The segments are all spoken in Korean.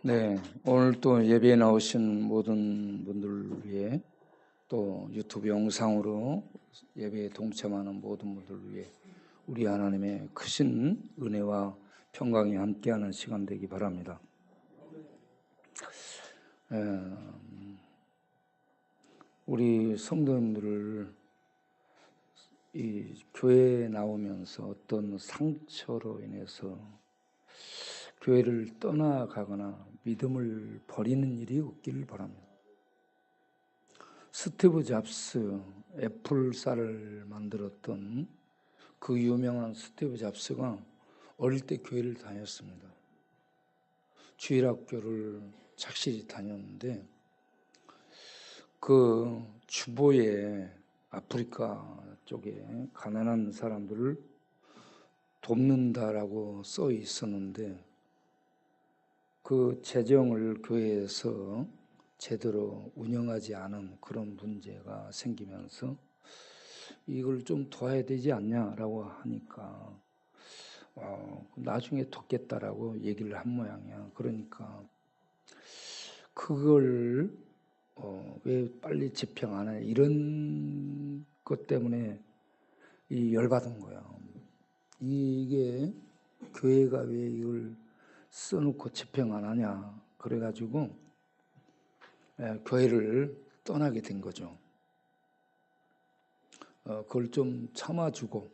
네, 오늘 또 예배에 나오신 모든 분들을 위해 또 유튜브 영상으로 예배에 동참하는 모든 분들을 위해 우리 하나님의 크신 은혜와 평강이 함께하는 시간 되기 바랍니다. 우리 성도님들을 이 교회에 나오면서 어떤 상처로 인해서 교회를 떠나가거나 믿음을 버리는 일이 없기를 바랍니다. 스티브 잡스, 애플사를 만들었던 그 유명한 스티브 잡스가 어릴 때 교회를 다녔습니다. 주일학교를 착실히 다녔는데 그 주보에 아프리카 쪽에 가난한 사람들을 돕는다라고 써 있었는데 그 재정을 교회에서 제대로 운영하지 않은 그런 문제가 생기면서 이걸 좀 도와야 되지 않냐라고 하니까 나중에 돕겠다라고 얘기를 한 모양이야. 그러니까 그걸 왜 빨리 집행 안 해? 이런 것 때문에 열받은 거야. 이게 교회가 왜 이걸 써놓고 집행 안 하냐. 그래가지고 교회를 떠나게 된 거죠. 그걸 좀 참아주고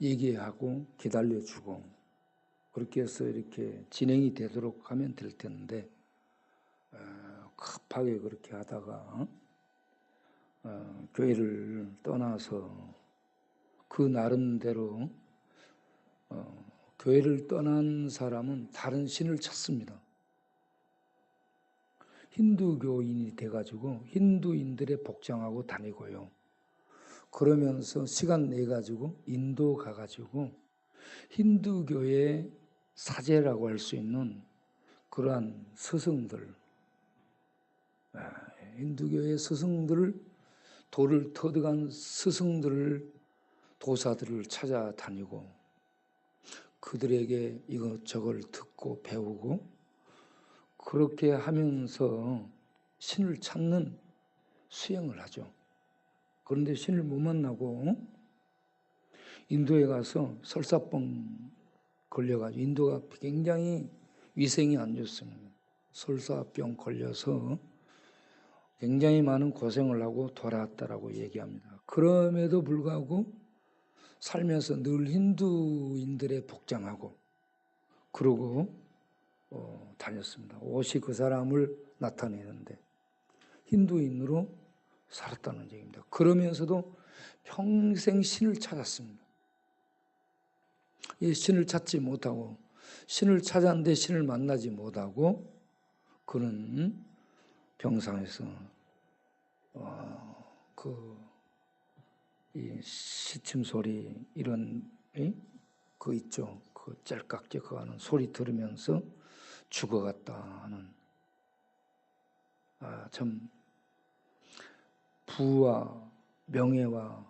얘기하고 기다려주고 그렇게 해서 이렇게 진행이 되도록 하면 될 텐데 급하게 그렇게 하다가 교회를 떠나서 그 나름대로 교회를 떠난 사람은 다른 신을 찾습니다. 힌두교인이 돼가지고 힌두인들의 복장하고 다니고요. 그러면서 시간 내가지고 인도 가가지고 힌두교의 사제라고 할 수 있는 그러한 스승들, 힌두교의 스승들을 돌을 터득한 스승들을 도사들을 찾아다니고 그들에게 이것저것 듣고 배우고 그렇게 하면서 신을 찾는 수행을 하죠. 그런데 신을 못 만나고 인도에 가서 설사병 걸려가지고 인도가 굉장히 위생이 안 좋습니다. 설사병 걸려서 굉장히 많은 고생을 하고 돌아왔다라고 얘기합니다. 그럼에도 불구하고 살면서 늘 힌두인들의 복장하고 그러고 다녔습니다. 옷이 그 사람을 나타내는데 힌두인으로 살았다는 얘기입니다. 그러면서도 평생 신을 찾았습니다. 이 신을 찾지 못하고 신을 찾았는데 신을 만나지 못하고 그는 병상에서 이 시침 소리 이런 그 있죠. 그 짤깍짤깍 하는 소리 들으면서 죽어갔다는 참 부와 명예와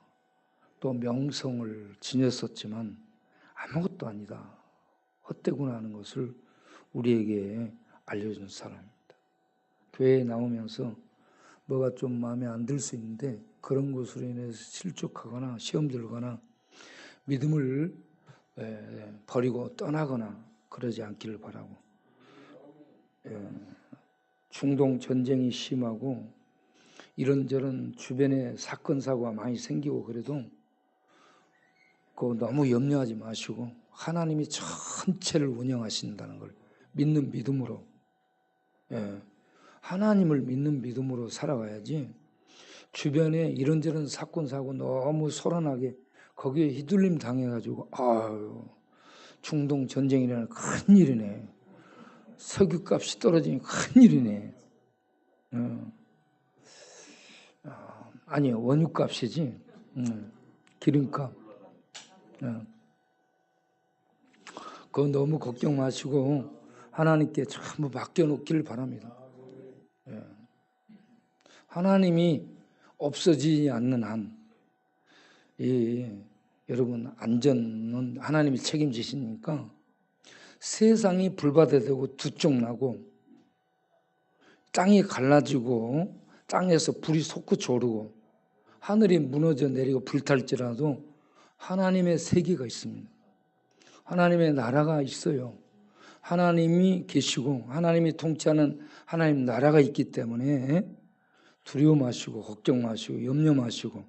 또 명성을 지녔었지만 아무것도 아니다. 헛되구나 하는 것을 우리에게 알려준 사람입니다. 교회에 나오면서 뭐가 좀 마음에 안 들 수 있는데 그런 것으로 인해서 실족하거나 시험 들거나 믿음을 버리고 떠나거나 그러지 않기를 바라고 중동 전쟁이 심하고 이런저런 주변에 사건 사고가 많이 생기고 그래도 그거 너무 염려하지 마시고 하나님이 전체를 운영하신다는 걸 믿는 믿음으로 하나님을 믿는 믿음으로 살아가야지 주변에 이런저런 사건 사고 너무 소란하게 거기에 휘둘림 당해가지고 중동 전쟁이라는 큰일이네. 석유값이 떨어지니 큰일이네. 아니 원유값이지 기름값. 그거 너무 걱정 마시고 하나님께 전부 맡겨놓기를 바랍니다. 하나님이 없어지지 않는 한 여러분 안전은 하나님이 책임지시니까 세상이 불바다되고 두 쪽 나고 땅이 갈라지고 땅에서 불이 솟구쳐 오르고 하늘이 무너져 내리고 불탈지라도 하나님의 세계가 있습니다. 하나님의 나라가 있어요. 하나님이 계시고 하나님이 통치하는 하나님 나라가 있기 때문에 두려워 마시고 걱정 마시고 염려 마시고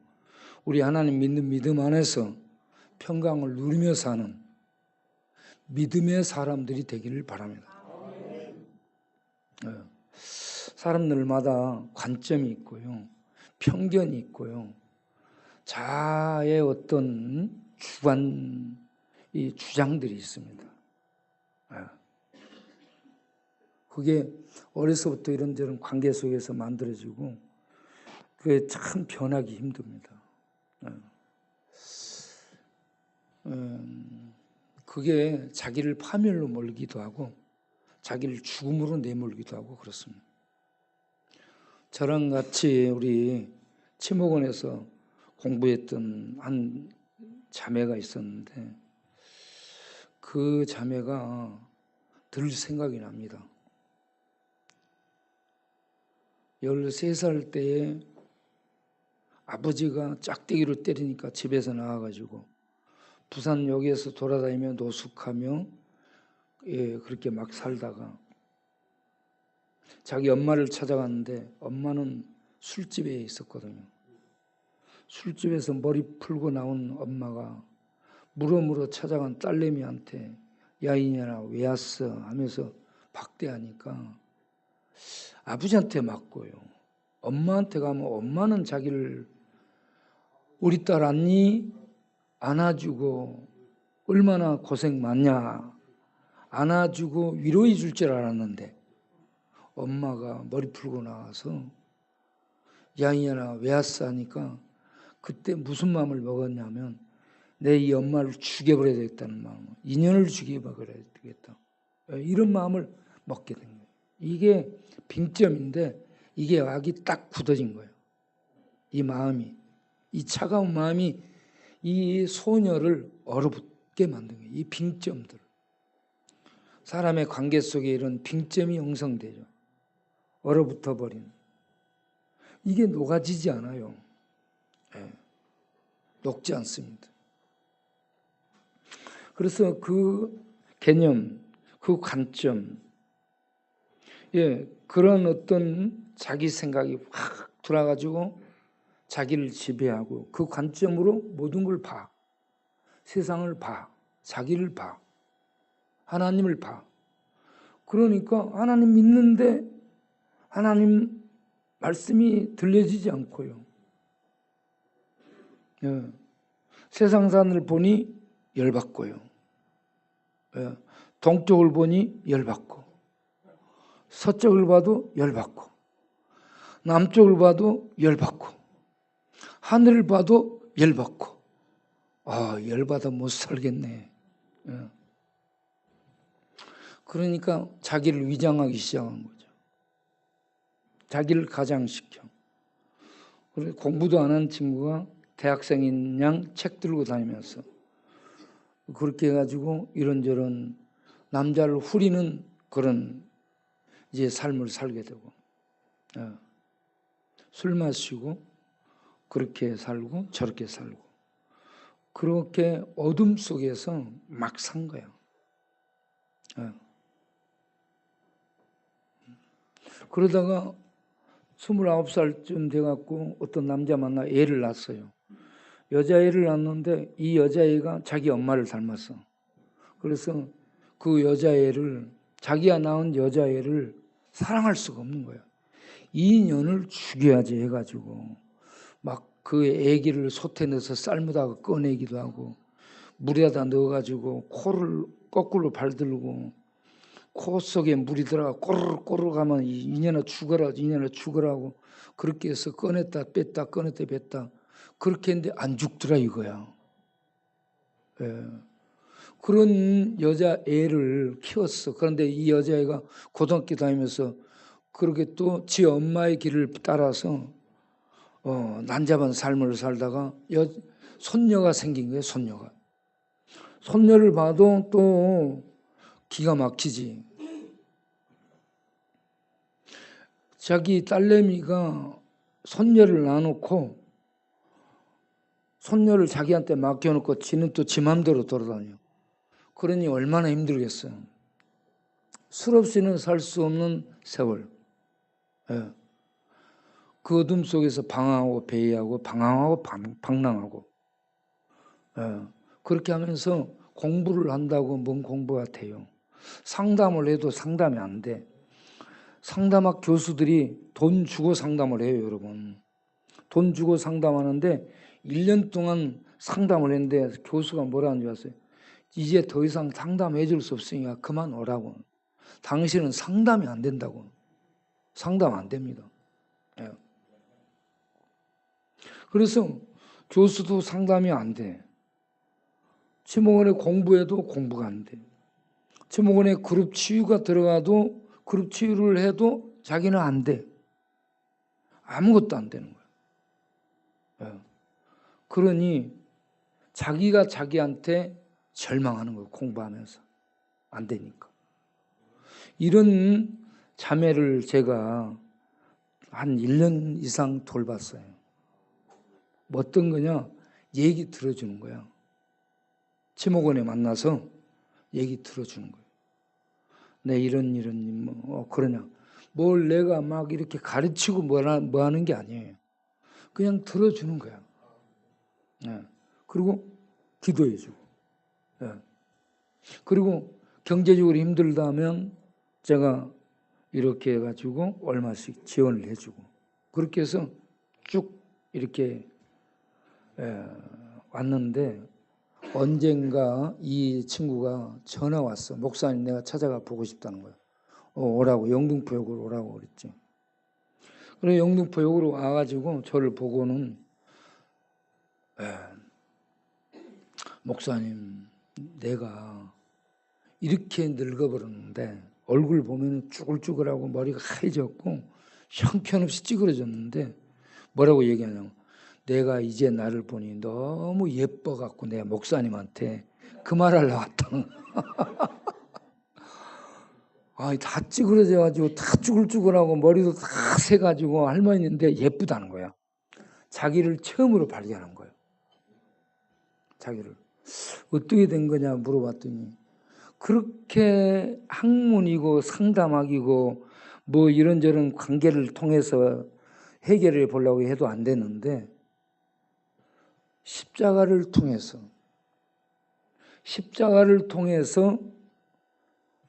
우리 하나님 믿는 믿음 안에서 평강을 누리며 사는 믿음의 사람들이 되기를 바랍니다. 사람들마다 관점이 있고요. 편견이 있고요. 자아의 어떤 주장들이 있습니다. 그게 어려서부터 이런저런 관계 속에서 만들어지고 그게 참 변하기 힘듭니다. 그게 자기를 파멸로 몰기도 하고 자기를 죽음으로 내몰기도 하고 그렇습니다. 저랑 같이 우리 치목원에서 공부했던 한 자매가 있었는데 그 자매가 늘 생각이 납니다. 13살 때에 아버지가 짝대기로 때리니까 집에서 나와가지고 부산역에서 돌아다니며 노숙하며 그렇게 막 살다가 자기 엄마를 찾아갔는데 엄마는 술집에 있었거든요. 술집에서 머리 풀고 나온 엄마가 물어물어 찾아간 딸내미한테 야 이년아 왜 왔어 하면서 박대하니까 아버지한테 맞고요. 엄마한테 가면 엄마는 자기를 우리 딸 안니 안아주고 얼마나 고생 많냐 안아주고 위로해 줄 줄 알았는데 엄마가 머리 풀고 나와서 야 이년아 왜 왔어 하니까 그때 무슨 마음을 먹었냐면 내 이 엄마를 죽여버려야 되겠다는 마음, 인연을 죽여버려야 되겠다 이런 마음을 먹게 된 거예요. 이게 빙점인데 이게 악이 딱 굳어진 거예요. 이 마음이, 이 차가운 마음이 이 소녀를 얼어붙게 만든 거예요. 이 빙점들. 사람의 관계 속에 이런 빙점이 형성되죠. 얼어붙어 버린. 이게 녹아지지 않아요. 녹지 않습니다. 그래서 그 개념, 그 관점, 그런 어떤 자기 생각이 확 들어가지고 자기를 지배하고 그 관점으로 모든 걸 봐. 세상을 봐. 자기를 봐. 하나님을 봐. 그러니까 하나님 믿는데 하나님 말씀이 들려지지 않고요. 세상 산을 보니 열받고요. 동쪽을 보니 열받고 서쪽을 봐도 열받고 남쪽을 봐도 열받고 하늘을 봐도 열받고 열받아 못 살겠네. 그러니까 자기를 위장하기 시작한 거죠. 자기를 가장시켜. 그래서 공부도 안 한 친구가 대학생인 양 책 들고 다니면서 그렇게 해가지고 이런저런 남자를 후리는 그런 이제 삶을 살게 되고 술 마시고 그렇게 살고 저렇게 살고 그렇게 어둠 속에서 막 산 거야. 그러다가 29살쯤 돼갖고 어떤 남자 만나 애를 낳았어요. 여자애를 낳았는데 이 여자애가 자기 엄마를 닮았어. 그래서 그 여자애를 자기가 낳은 여자애를 사랑할 수가 없는 거야. 이 년을 죽여야지 해가지고 막 그 애기를 솥에 넣어서 삶으다가 꺼내기도 하고 물에다 넣어가지고 코를 거꾸로 발들고 코 속에 물이 들어가 꼬르륵 하면 이년아 죽어라 이년아 죽으라고 그렇게 해서 꺼냈다 뺐다 꺼냈다 뺐다 그렇게 했는데 안 죽더라 이거야. 그런 여자애를 키웠어. 그런데 이 여자애가 고등학교 다니면서 그렇게 또 지 엄마의 길을 따라서 난잡한 삶을 살다가 손녀가 생긴 거예요. 손녀를 봐도 또 기가 막히지. 자기 딸내미가 손녀를 놔놓고 손녀를 자기한테 맡겨놓고 지는 또 지 맘대로 돌아다녀. 그러니 얼마나 힘들겠어요. 술 없이는 살 수 없는 세월. 예. 그 어둠 속에서 방황하고 배회하고 방황하고 방랑하고 예. 그렇게 하면서 공부를 한다고 뭔 공부가 돼요. 상담을 해도 상담이 안 돼. 상담학 교수들이 돈 주고 상담을 해요, 여러분. 돈 주고 상담하는데 1년 동안 상담을 했는데 교수가 뭐라는 줄 아세요? 이제 더 이상 상담해 줄 수 없으니까 그만 오라고. 당신은 상담이 안 된다고. 상담 안 됩니다. 예. 그래서 교수도 상담이 안 돼. 치목원에 공부해도 공부가 안 돼. 치목원에 그룹 치유가 들어가도 그룹 치유를 해도 자기는 안 돼. 아무것도 안 되는 거야. 예. 그러니 자기가 자기한테 절망하는 거예요. 공부하면서. 안 되니까. 이런 자매를 제가 한 1년 이상 돌봤어요. 뭐 어떤 거냐? 얘기 들어주는 거야. 치목원에 만나서 얘기 들어주는 거예요. 내 이런 그러냐. 뭘 내가 막 이렇게 가르치고 뭐 하는 게 아니에요. 그냥 들어주는 거야. 네. 그리고 기도해주고. 네. 그리고 경제적으로 힘들다면 제가 이렇게 해가지고 얼마씩 지원을 해주고 그렇게 해서 쭉 이렇게 왔는데 언젠가 이 친구가 전화 왔어. 목사님 내가 찾아가 보고 싶다는 거야. 오라고 영등포역으로 오라고 그랬지. 그래서 영등포역으로 와가지고 저를 보고는 목사님 내가 이렇게 늙어버렸는데 얼굴 보면 쭈글쭈글하고 머리가 하얘졌고 형편없이 찌그러졌는데 뭐라고 얘기하냐면 내가 이제 나를 보니 너무 예뻐갖고 내가 목사님한테 그 말을 나왔다. 다 찌그러져가지고 다 쭈글쭈글하고 머리도 다 새가지고 할머니인데 예쁘다는 거야. 자기를 처음으로 발견한 거예요. 자기를. 어떻게 된 거냐 물어봤더니 그렇게 학문이고 상담학이고 뭐 이런저런 관계를 통해서 해결해 보려고 해도 안 되는데 십자가를 통해서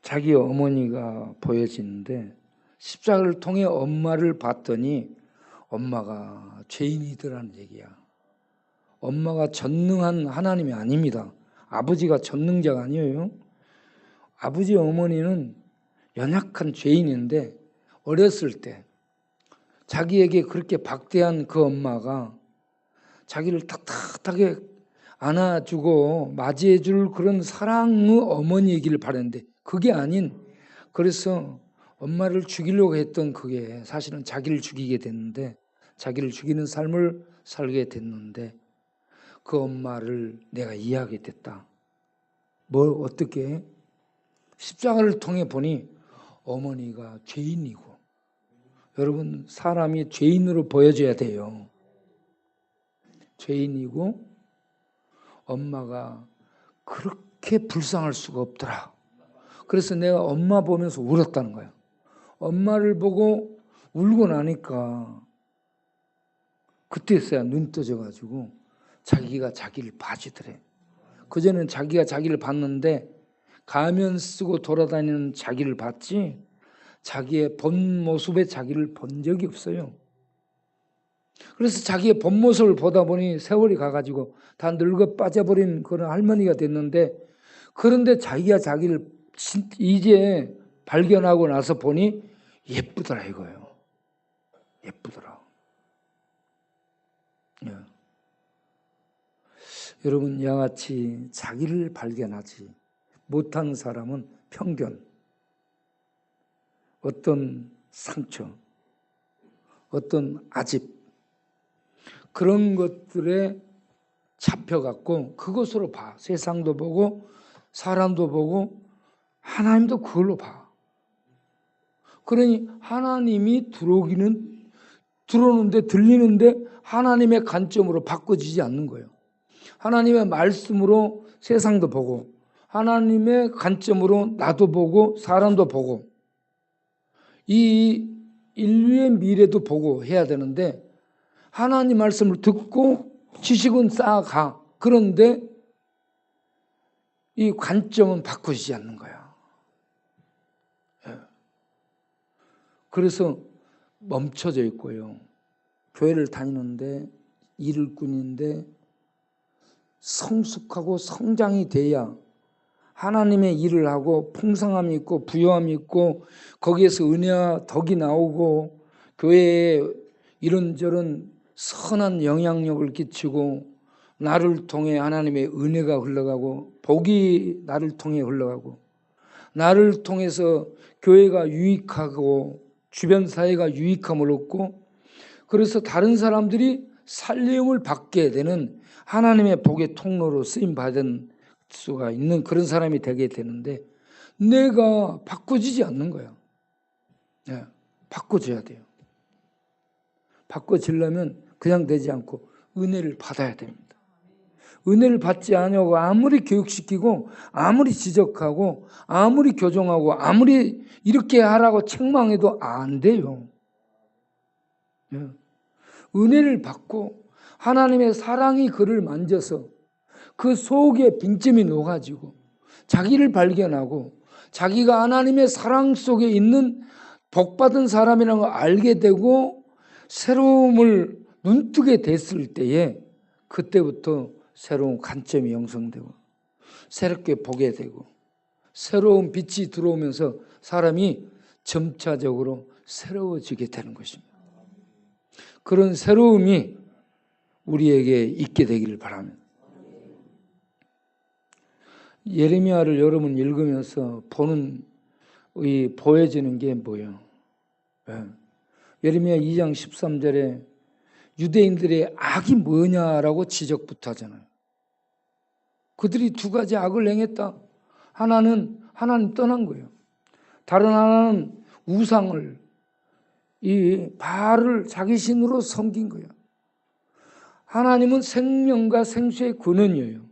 자기 어머니가 보여지는데 십자가를 통해 엄마를 봤더니 엄마가 죄인이더라는 얘기야. 엄마가 전능한 하나님이 아닙니다. 아버지가 전능자가 아니에요. 아버지 어머니는 연약한 죄인인데 어렸을 때 자기에게 그렇게 박대한 그 엄마가 자기를 탁탁하게 안아주고 맞이해줄 그런 사랑의 어머니이기를 바랬는데 그게 아닌 그래서 엄마를 죽이려고 했던 그게 사실은 자기를 죽이게 됐는데 자기를 죽이는 삶을 살게 됐는데 그 엄마를 내가 이해하게 됐다. 뭘 어떻게? 십자가를 통해 보니 어머니가 죄인이고 여러분 사람이 죄인으로 보여져야 돼요. 죄인이고 엄마가 그렇게 불쌍할 수가 없더라. 그래서 내가 엄마 보면서 울었다는 거야. 엄마를 보고 울고 나니까 그때서야 눈 떠져가지고 자기가 자기를 봐주더래. 그전에는 자기가 자기를 봤는데 가면 쓰고 돌아다니는 자기를 봤지 자기의 본 모습에 자기를 본 적이 없어요. 그래서 자기의 본 모습을 보다 보니 세월이 가가지고 다 늙어 빠져버린 그런 할머니가 됐는데 그런데 자기가 자기를 이제 발견하고 나서 보니 예쁘더라 이거예요. 예쁘더라. 예. 여러분 양아치 자기를 발견하지 못한 사람은 편견, 어떤 상처, 어떤 아집 그런 것들에 잡혀갖고 그것으로 봐. 세상도 보고 사람도 보고 하나님도 그걸로 봐. 그러니 하나님이 들어오는데 들리는데 하나님의 관점으로 바꿔지지 않는 거예요. 하나님의 말씀으로 세상도 보고 하나님의 관점으로 나도 보고 사람도 보고 이 인류의 미래도 보고 해야 되는데 하나님 말씀을 듣고 지식은 쌓아가. 그런데 이 관점은 바꾸지 않는 거야. 그래서 멈춰져 있고요. 교회를 다니는데 일을 꾸는데 성숙하고 성장이 돼야 하나님의 일을 하고 풍성함이 있고 부요함이 있고 거기에서 은혜와 덕이 나오고 교회에 이런저런 선한 영향력을 끼치고 나를 통해 하나님의 은혜가 흘러가고 복이 나를 통해 흘러가고 나를 통해서 교회가 유익하고 주변 사회가 유익함을 얻고 그래서 다른 사람들이 살림을 받게 되는 하나님의 복의 통로로 쓰임받은 수가 있는 그런 사람이 되게 되는데 내가 바꿔지지 않는 거야. 네, 바꿔져야 돼요. 바꿔지려면 그냥 되지 않고 은혜를 받아야 됩니다. 은혜를 받지 않으려고 아무리 교육시키고 아무리 지적하고 아무리 교정하고 아무리 이렇게 하라고 책망해도 안 돼요. 네. 은혜를 받고 하나님의 사랑이 그를 만져서 그 속에 빈점이 녹아지고 자기를 발견하고 자기가 하나님의 사랑 속에 있는 복받은 사람이라는 걸 알게 되고 새로움을 눈뜨게 됐을 때에 그때부터 새로운 관점이 형성되고 새롭게 보게 되고 새로운 빛이 들어오면서 사람이 점차적으로 새로워지게 되는 것입니다. 그런 새로움이 우리에게 있게 되기를 바랍니다. 예레미야를 여러분 읽으면서 보여지는 게 뭐예요? 예레미야 2장 13절에 유대인들의 악이 뭐냐라고 지적부터 하잖아요. 그들이 두 가지 악을 행했다. 하나는 하나님 떠난 거예요. 다른 하나는 우상을 이 바알을 자기 신으로 섬긴 거예요. 하나님은 생명과 생수의 근원이에요.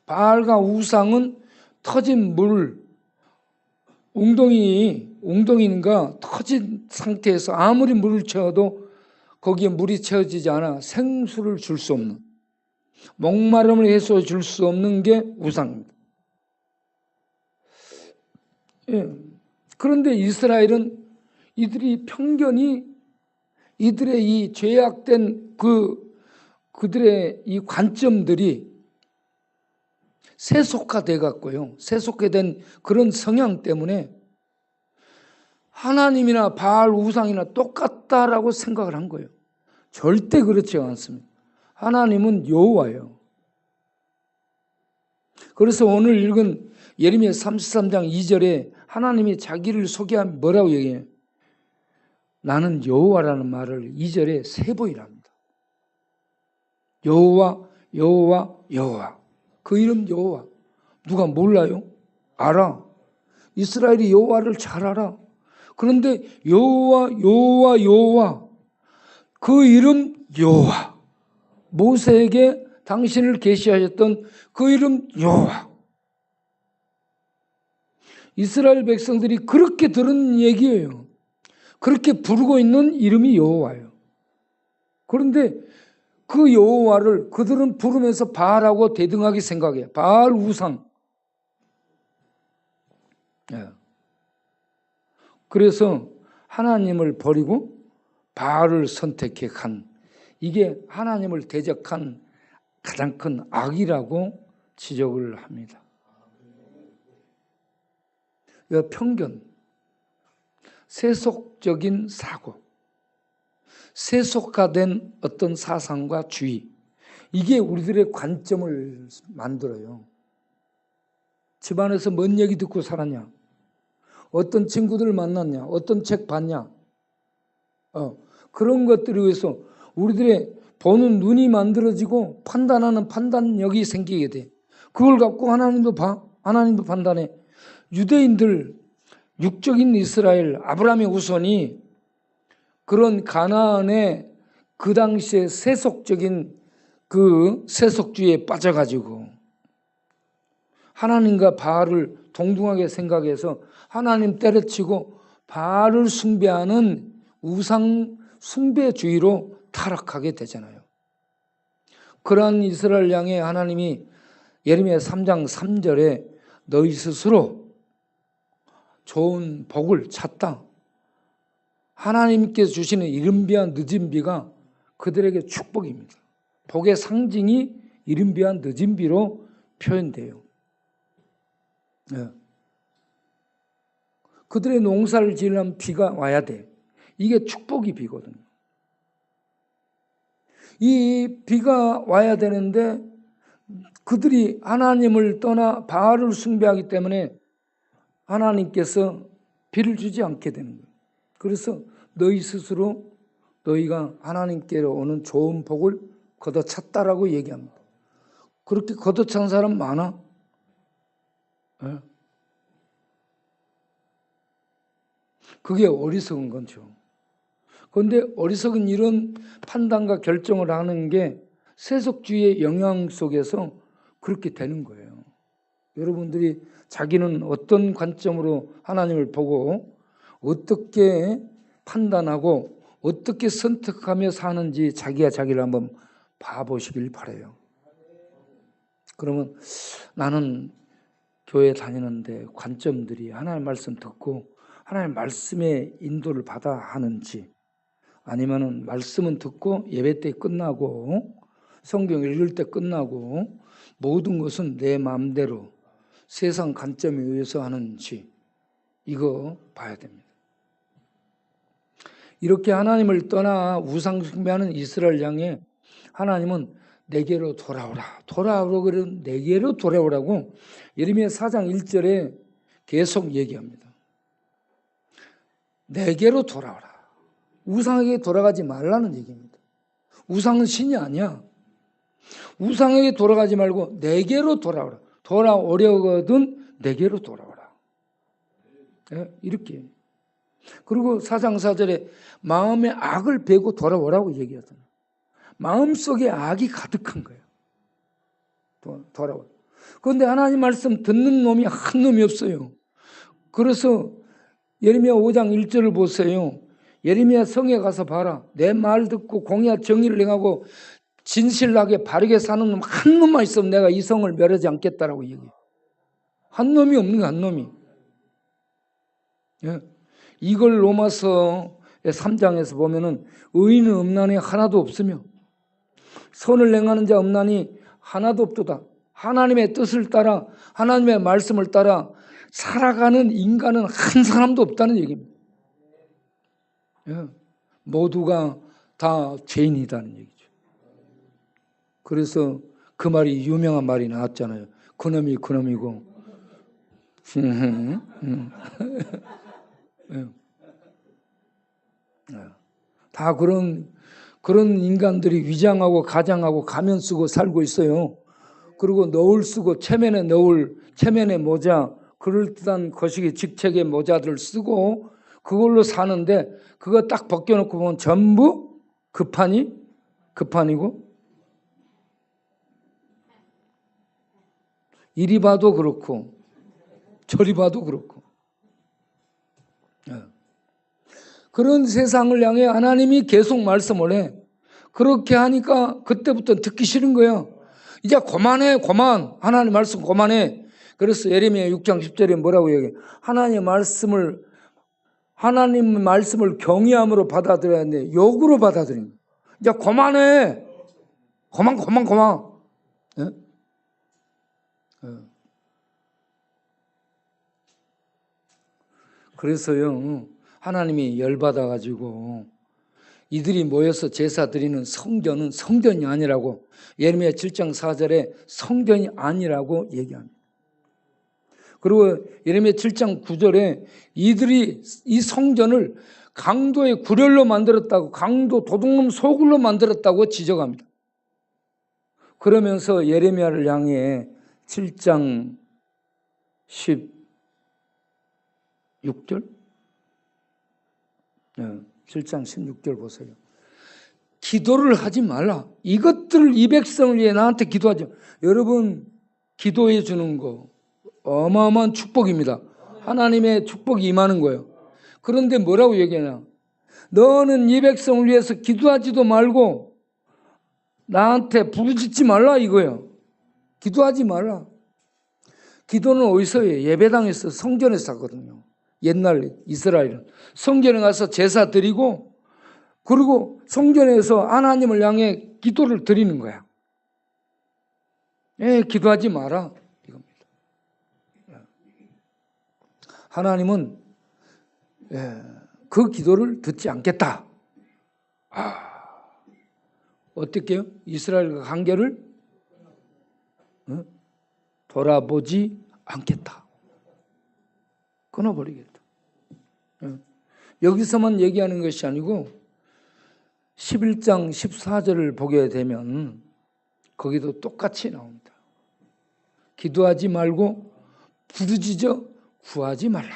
바알과 우상은 터진 물, 웅덩이인가 터진 상태에서 아무리 물을 채워도 거기에 물이 채워지지 않아 생수를 줄 수 없는, 목마름을 해소해 줄 수 없는 게 우상입니다. 예. 그런데 이스라엘은 이들이 편견이 이들의 이 죄악된 그들의 이 관점들이 세속화돼 갖고요. 세속화된 그런 성향 때문에 하나님이나 바알 우상이나 똑같다라고 생각을 한 거예요. 절대 그렇지 않습니다. 하나님은 여호와예요. 그래서 오늘 읽은 예레미야 33장 2절에 하나님이 자기를 소개하면 뭐라고 얘기해요? 나는 여호와라는 말을 2절에 3번이나 합니다. 여호와, 여호와, 여호와. 그 이름 여호와. 누가 몰라요? 알아. 이스라엘이 여호와를 잘 알아. 그런데 여호와, 여호와, 여호와. 그 이름 여호와. 모세에게 당신을 계시하셨던 그 이름 여호와. 이스라엘 백성들이 그렇게 들은 얘기예요. 그렇게 부르고 있는 이름이 여호와예요. 그런데 그 여호와를 그들은 부르면서 바알하고 대등하게 생각해요. 바알 우상. 그래서 하나님을 버리고 바알을 선택해 간, 이게 하나님을 대적한 가장 큰 악이라고 지적을 합니다. 편견, 세속적인 사고, 세속화된 어떤 사상과 주의, 이게 우리들의 관점을 만들어요. 집안에서 뭔 얘기 듣고 살았냐? 어떤 친구들 만났냐? 어떤 책 봤냐? 그런 것들에 의해서 우리들의 보는 눈이 만들어지고 판단하는 판단력이 생기게 돼. 그걸 갖고 하나님도 봐, 하나님도 판단해. 유대인들, 육적인 이스라엘, 아브라함의 후손이 그런 가나안의 그 당시에 세속적인 그 세속주의에 빠져가지고 하나님과 바알을 동등하게 생각해서 하나님 때려치고 바알을 숭배하는 우상 숭배주의로 타락하게 되잖아요. 그러한 이스라엘 양에 하나님이 예레미야 3장 3절에 너희 스스로 좋은 복을 찾다. 하나님께서 주시는 이른비와 늦은 비가 그들에게 축복입니다. 복의 상징이 이른비와 늦은 비로 표현돼요. 네. 그들의 농사를 지으려면 비가 와야 돼. 이게 축복이 비거든요. 이 비가 와야 되는데 그들이 하나님을 떠나 바알을 숭배하기 때문에 하나님께서 비를 주지 않게 되는 거예요. 그래서 너희 스스로 너희가 하나님께로 오는 좋은 복을 걷어찼다라고 얘기합니다. 그렇게 걷어찬 사람 많아? 네. 그게 어리석은 거죠. 그런데 어리석은 이런 판단과 결정을 하는 게 세속주의의 영향 속에서 그렇게 되는 거예요. 여러분들이 자기는 어떤 관점으로 하나님을 보고 어떻게 판단하고 어떻게 선택하며 사는지 자기가 자기를 한번 봐보시길 바라요. 그러면 나는 교회 다니는데 관점들이 하나님 말씀 듣고 하나님 말씀의 인도를 받아 하는지, 아니면은 말씀은 듣고 예배 때 끝나고 성경 읽을 때 끝나고 모든 것은 내 마음대로 세상 관점에 의해서 하는지, 이거 봐야 됩니다. 이렇게 하나님을 떠나 우상 숭배하는 이스라엘 양에 하나님은 내게로 돌아오라. 돌아오라고 그러면 내게로 돌아오라고 예레미야 4장 1절에 계속 얘기합니다. 내게로 돌아오라. 우상에게 돌아가지 말라는 얘기입니다. 우상은 신이 아니야. 우상에게 돌아가지 말고 내게로 돌아오라. 돌아오려거든 내게로 돌아오라. 네, 이렇게. 그리고 4장 4절에 마음의 악을 베고 돌아오라고 얘기하잖아요. 마음속에 악이 가득한 거예요. 돌아오라. 그런데 하나님 말씀 듣는 놈이 한 놈이 없어요. 그래서 예레미야 5장 1절을 보세요. 예레미야 성에 가서 봐라. 내 말 듣고 공의와 정의를 행하고 진실하게 바르게 사는 놈 한 놈만 있으면 내가 이 성을 멸하지 않겠다라고 얘기해요. 한 놈이 없는 거야, 한 놈이. 예. 이걸 로마서 3장에서 보면은 의인은 없나니 하나도 없으며 선을 행하는 자 없나니 하나도 없도다. 하나님의 뜻을 따라 하나님의 말씀을 따라 살아가는 인간은 한 사람도 없다는 얘기입니다. 예. 모두가 다 죄인이라는 얘기죠. 그래서 그 말이 유명한 말이 나왔잖아요. 그놈이 그놈이고 다 그런 인간들이 위장하고 가장하고 가면 쓰고 살고 있어요. 그리고 너울 쓰고 체면에 너울, 체면에 모자, 그럴듯한 거시기 직책의 모자들 쓰고 그걸로 사는데 그거 딱 벗겨놓고 보면 전부 급판이고 이리 봐도 그렇고 저리 봐도 그렇고 그런 세상을 향해 하나님이 계속 말씀을 해. 그렇게 하니까 그때부터 듣기 싫은 거야. 이제 그만해. 하나님 말씀 그만해. 그래서 예레미야 6장 10절에 뭐라고 얘기해? 하나님 말씀을 경외함으로 받아들여야 하는데 욕으로 받아들인 거야. 이제 그만해. 그만. 예? 그래서요, 하나님이 열받아가지고 이들이 모여서 제사 드리는 성전은 성전이 아니라고, 예레미야 7장 4절에 성전이 아니라고 얘기합니다. 그리고 예레미야 7장 9절에 이들이 이 성전을 강도의 구렬로 만들었다고, 강도 도둑놈 소굴로 만들었다고 지적합니다. 그러면서 예레미야를 향해 7장 6절? 네, 7장 16절 보세요. 기도를 하지 말라. 이것들을 이 백성을 위해 나한테 기도하지. 여러분 기도해 주는 거 어마어마한 축복입니다. 하나님의 축복이 임하는 거예요. 그런데 뭐라고 얘기하냐? 너는 이 백성을 위해서 기도하지도 말고 나한테 부르짖지 말라 이거예요. 기도하지 말라. 기도는 어디서 해요? 예배당에서 성전에서 하거든요. 옛날 이스라엘은 성전에 가서 제사 드리고 그리고 성전에서 하나님을 향해 기도를 드리는 거야. 기도하지 마라 이겁니다. 하나님은 그 기도를 듣지 않겠다. 어떻게요? 이스라엘과 관계를 돌아보지 않겠다. 끊어버리겠다. 여기서만 얘기하는 것이 아니고 11장 14절을 보게 되면 거기도 똑같이 나옵니다. 기도하지 말고 부르짖어 구하지 말라.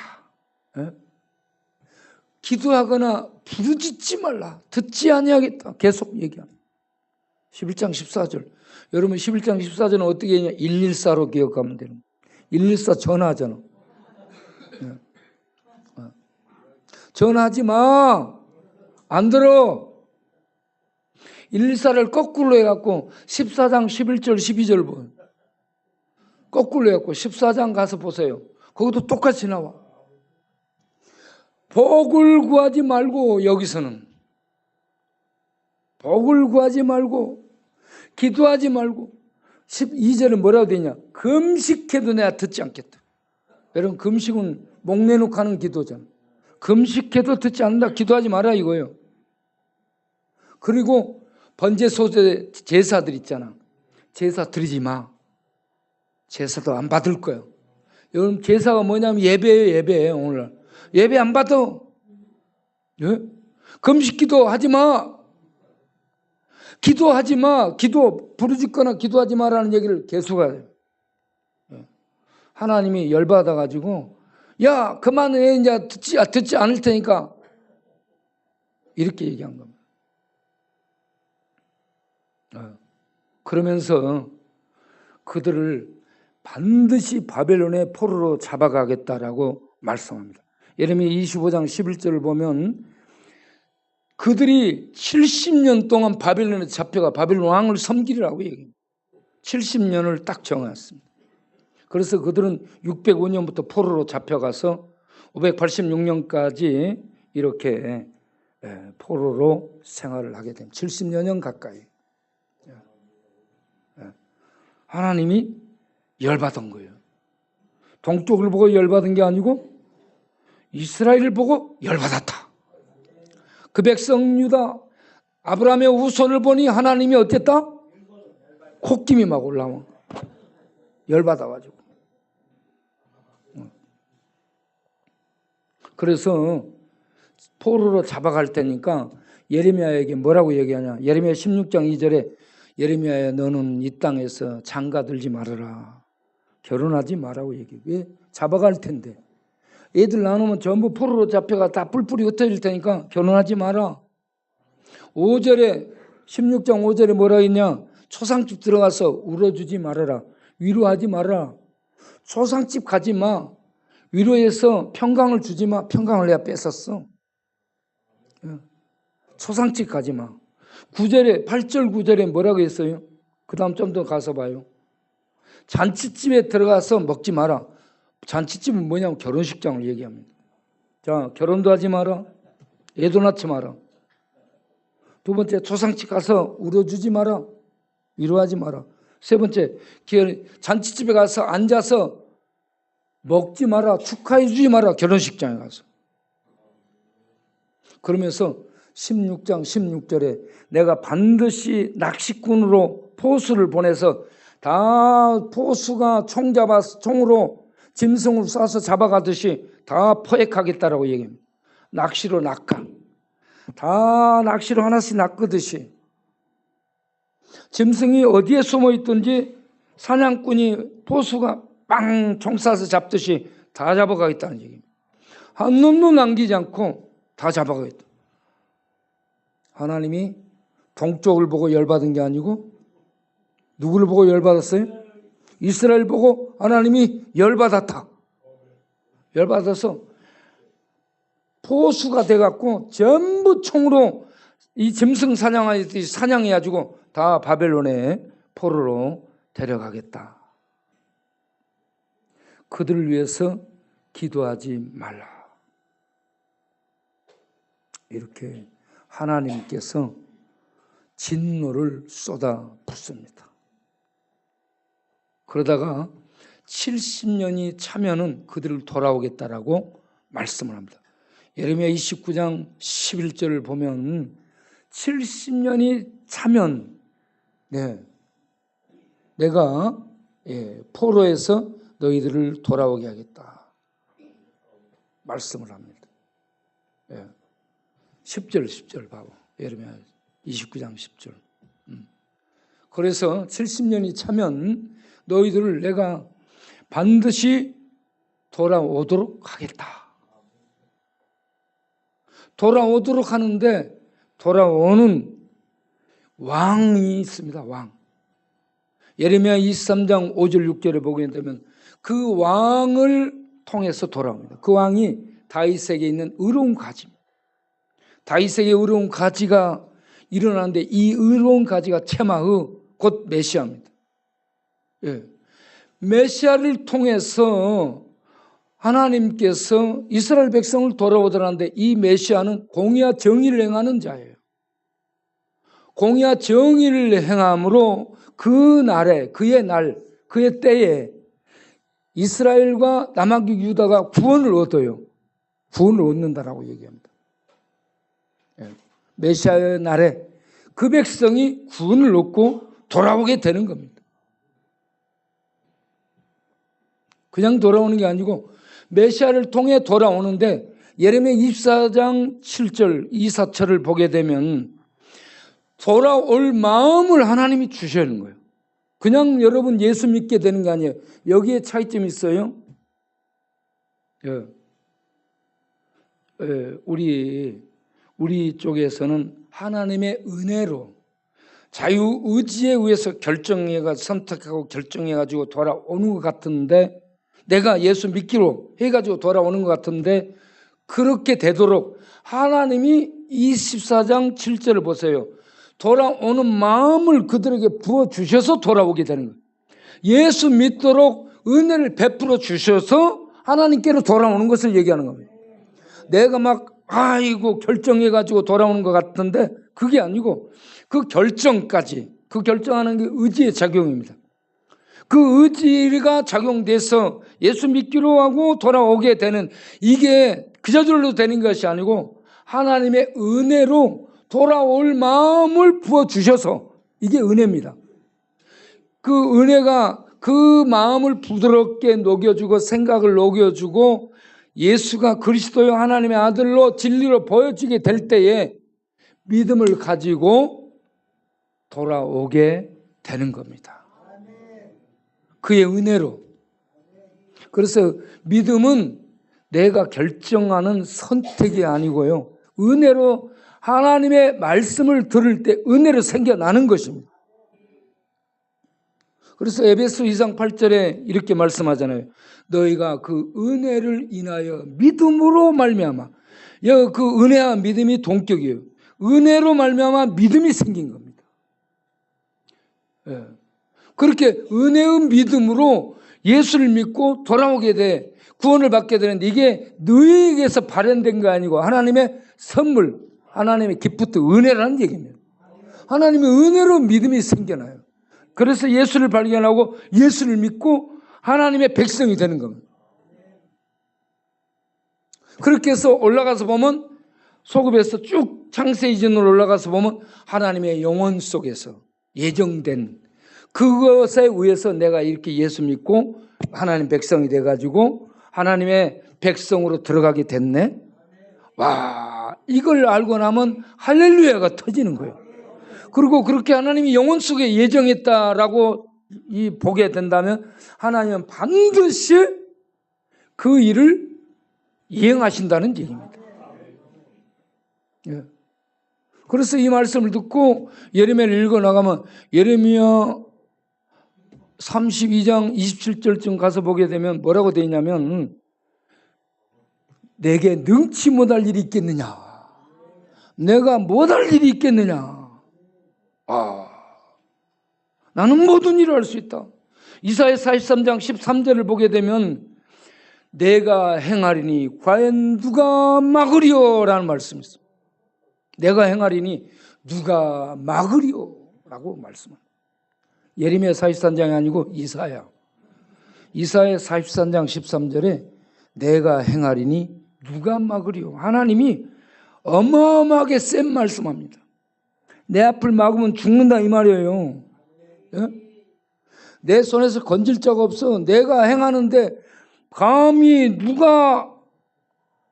기도하거나 부르짖지 말라. 듣지 아니하겠다. 계속 얘기합니다. 11장 14절. 여러분 11장 14절은 어떻게 했냐? 114로 기억하면 되는 거예요. 114 전화하잖아. 전화하지 마. 안 들어. 114를 거꾸로 해갖고 14장 11절 12절 보세요. 거꾸로 해갖고 14장 가서 보세요. 거기도 똑같이 나와. 복을 구하지 말고 여기서는 복을 구하지 말고 기도하지 말고 12절은 뭐라고 되냐? 금식해도 내가 듣지 않겠다. 여러분 금식은 목 내놓고 하는 기도잖아. 금식해도 듣지 않는다. 기도하지 마라 이거예요. 그리고 번제 소제 제사들 있잖아. 제사 드리지 마. 제사도 안 받을 거예요. 여러분 제사가 뭐냐면 예배예요. 예배예요. 오늘 예배 안 받아. 예? 금식기도 하지 마. 기도하지 마. 기도 부르짖거나 기도하지 마라는 얘기를 계속해요. 하나님이 열받아가지고 야 그만해 이제 듣지 않을 테니까 이렇게 얘기한 겁니다. 그러면서 그들을 반드시 바벨론의 포로로 잡아가겠다라고 말씀합니다. 예레미야 25장 11절을 보면 그들이 70년 동안 바벨론에 잡혀가 바벨론 왕을 섬기라고 얘기합니다. 70년을 딱 정했습니다. 그래서 그들은 605년부터 포로로 잡혀가서 586년까지 이렇게 포로로 생활을 하게 된 70여년 가까이. 하나님이 열받은 거예요. 동쪽을 보고 열받은 게 아니고 이스라엘을 보고 열받았다. 그 백성 유다 아브라함의 후손을 보니 하나님이 어땠다? 콧김이 막 올라와. 열받아가지고. 그래서 포로로 잡아갈 테니까 예레미야에게 뭐라고 얘기하냐? 예레미야 16장 2절에 예레미야야 너는 이 땅에서 장가들지 말아라. 결혼하지 마라고 얘기해. 왜? 잡아갈 텐데. 애들 나누면 전부 포로로 잡혀가 다 뿔뿔이 흩어질 테니까 결혼하지 마라. 5절에 16장 5절에 뭐라 했냐? 초상집 들어가서 울어주지 말아라. 위로하지 마라. 초상집 가지 마. 위로해서 평강을 주지 마. 평강을 내가 뺏었어. 초상집 가지 마. 9절에 8절 9절에 뭐라고 했어요? 그 다음 좀 더 가서 봐요. 잔치집에 들어가서 먹지 마라. 잔치집은 뭐냐면 결혼식장을 얘기합니다. 자, 결혼도 하지 마라. 애도 낳지 마라. 두 번째, 초상집 가서 울어주지 마라. 위로하지 마라. 세 번째, 잔치집에 가서 앉아서 먹지 마라. 축하해 주지 마라. 결혼식장에 가서. 그러면서 16장 16절에 내가 반드시 낚시꾼으로 포수를 보내서 다 포수가 총으로 짐승을 쏴서 잡아가듯이 다 포획하겠다라고 얘기합니다. 낚시로 낚아. 다 낚시로 하나씩 낚듯이. 짐승이 어디에 숨어 있든지 사냥꾼이 포수가 빵 총 쏴서 잡듯이 다 잡아가겠다는 얘기입니다. 한 놈도 남기지 않고 다 잡아가겠다. 하나님이 동쪽을 보고 열받은 게 아니고 누구를 보고 열받았어요? 이스라엘 보고 하나님이 열받았다. 열받아서 포수가 돼갖고 전부 총으로 이 짐승 사냥하듯이 사냥해가지고 다 바벨론의 포로로 데려가겠다. 그들을 위해서 기도하지 말라. 이렇게 하나님께서 진노를 쏟아 붓습니다. 그러다가 70년이 차면은 그들을 돌아오겠다라고 말씀을 합니다. 예레미야 29장 11절을 보면 70년이 차면 내가 포로에서 너희들을 돌아오게 하겠다 말씀을 합니다. 10절 봐봐. 예레미야 29장 10절. 그래서 70년이 차면 너희들을 내가 반드시 돌아오도록 하겠다. 돌아오도록 하는데 돌아오는 왕이 있습니다. 왕. 예레미야 23장 5절 6절에 보게 되면 그 왕을 통해서 돌아옵니다. 그 왕이 다윗에게 있는 의로운 가지입니다. 다윗에게 의로운 가지가 일어나는데 이 의로운 가지가 체마흐 곧 메시아입니다. 메시아를 통해서 하나님께서 이스라엘 백성을 돌아오더라는데 이 메시아는 공의와 정의를 행하는 자예요. 공의와 정의를 행함으로 그 날에 그의 때에 이스라엘과 남아국 유다가 구원을 얻어요. 구원을 얻는다라고 얘기합니다. 메시아의 날에 그 백성이 구원을 얻고 돌아오게 되는 겁니다. 그냥 돌아오는 게 아니고 메시아를 통해 돌아오는데 예레미야 24장 7절 24절을 보게 되면 돌아올 마음을 하나님이 주셔야 하는 거예요. 그냥 여러분 예수 믿게 되는 게 아니에요. 여기에 차이점이 있어요. 우리 쪽에서는 하나님의 은혜로 자유의지에 의해서 선택하고 결정해가지고 돌아오는 것 같은데 내가 예수 믿기로 해가지고 돌아오는 것 같은데 그렇게 되도록 하나님이 24장 7절을 보세요. 돌아오는 마음을 그들에게 부어주셔서 돌아오게 되는 거예요. 예수 믿도록 은혜를 베풀어 주셔서 하나님께로 돌아오는 것을 얘기하는 겁니다. 내가 막 결정해가지고 돌아오는 것 같은데 그게 아니고 그 결정하는 게 의지의 작용입니다. 그 의지가 작용돼서 예수 믿기로 하고 돌아오게 되는 이게 그저절로 되는 것이 아니고 하나님의 은혜로 돌아올 마음을 부어주셔서 이게 은혜입니다. 그 은혜가 그 마음을 부드럽게 녹여주고 생각을 녹여주고 예수가 그리스도의 하나님의 아들로 진리로 보여지게 될 때에 믿음을 가지고 돌아오게 되는 겁니다. 그의 은혜로. 그래서 믿음은 내가 결정하는 선택이 아니고요. 은혜로 하나님의 말씀을 들을 때 은혜로 생겨나는 것입니다. 그래서 에베소 2장 8절에 이렇게 말씀하잖아요. 너희가 그 은혜를 인하여 믿음으로 말미암아. 그 은혜와 믿음이 동격이에요. 은혜로 말미암아 믿음이 생긴 겁니다. 그렇게 은혜의 믿음으로 예수를 믿고 돌아오게 돼 구원을 받게 되는데 이게 너희에게서 발현된 거 아니고 하나님의 선물, 하나님의 기프트, 은혜라는 얘기입니다. 하나님의 은혜로 믿음이 생겨나요. 그래서 예수를 발견하고 예수를 믿고 하나님의 백성이 되는 겁니다. 그렇게 해서 올라가서 보면 소급에서 쭉 창세이전으로 올라가서 보면 하나님의 영혼 속에서 예정된 그것에 의해서 내가 이렇게 예수 믿고 하나님 백성이 돼가지고 하나님의 백성으로 들어가게 됐네. 와, 이걸 알고 나면 할렐루야가 터지는 거예요. 그리고 그렇게 하나님이 영혼 속에 예정했다라고 보게 된다면 하나님은 반드시 그 일을 이행하신다는 얘기입니다. 예. 그래서 이 말씀을 듣고 예레미야를 읽어나가면 예레미야 32장 27절쯤 가서 보게 되면 뭐라고 되어 있냐면 내게 능치 못할 일이 있겠느냐, 내가 못할 일이 있겠느냐, 나는 모든 일을 할 수 있다. 이사야 43장 13절을 보게 되면 내가 행하리니 과연 누가 막으리요? 라는 말씀이 있습니다. 내가 행하리니 누가 막으리요? 라고 말씀합니다. 예레미야 43장이 아니고 이사야 43장 13절에 내가 행하리니 누가 막으리요? 하나님이 어마어마하게 센 말씀합니다. 내 앞을 막으면 죽는다 이 말이에요. 예? 내 손에서 건질 자가 없어. 내가 행하는데 감히 누가,